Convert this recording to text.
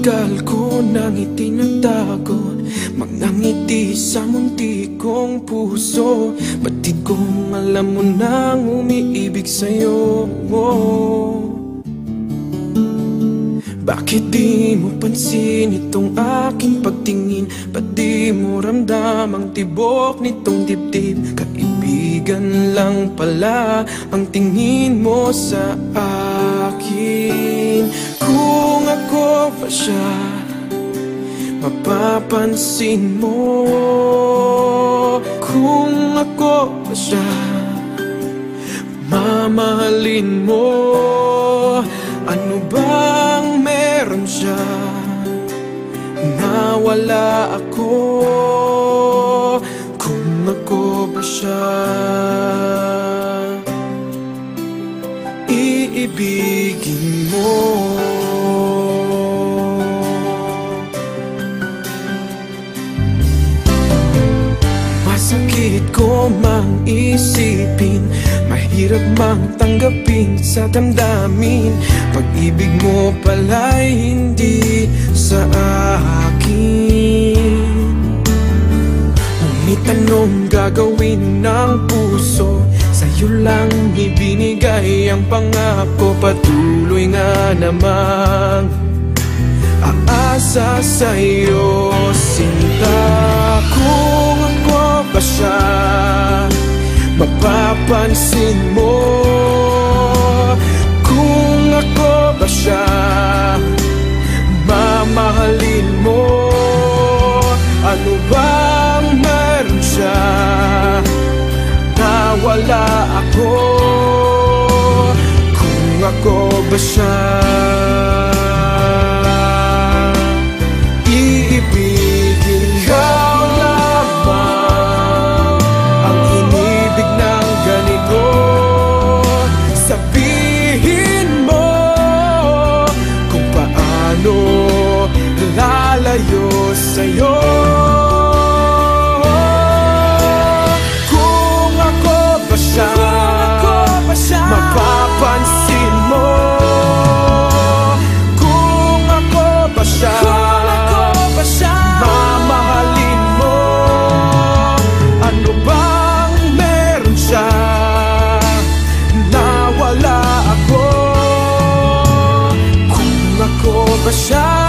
Matagal ko nang itinatago mga ngiti sa munti kong puso. Batid kong alam mo nang umiibig sa'yo. Bakit di mo pansin itong aking pagtingin? Ba't di mo ramdam ang tibok nitong dibdib? Kaibigan lang pala ang tingin mo sa akin. Kung ako ba siya, mapapansin mo. Kung ako ba siya, mamahalin mo. Ano bang meron siya na wala ako? Kung ako ba siya, iibigin mo. Masakit ko mang isipin, mahirap mang tanggapin sa damdamin. Pag-ibig mo pala'y hindi sa akin. Ngunit anong gagawin ng puso? Sa'yo lang ibinigay ang pangako. Patuloy nga namang aasa sa'yo, sinta. Kung ako ba siya, mapapansin mo. Kung ako ba siya, mamahalin mo. Ano bang meron siya na wala ako? Kung ako ba siya, iibigin ikaw lamang ang inibig ng ganito. Sabihin mo kung paano lalayo sa'yo. Kung ako ba siya, mapapansin mo. Kung ako ba siya, mamahalin mo. Ano bang meron siya na wala ako? Kung ako ba siya,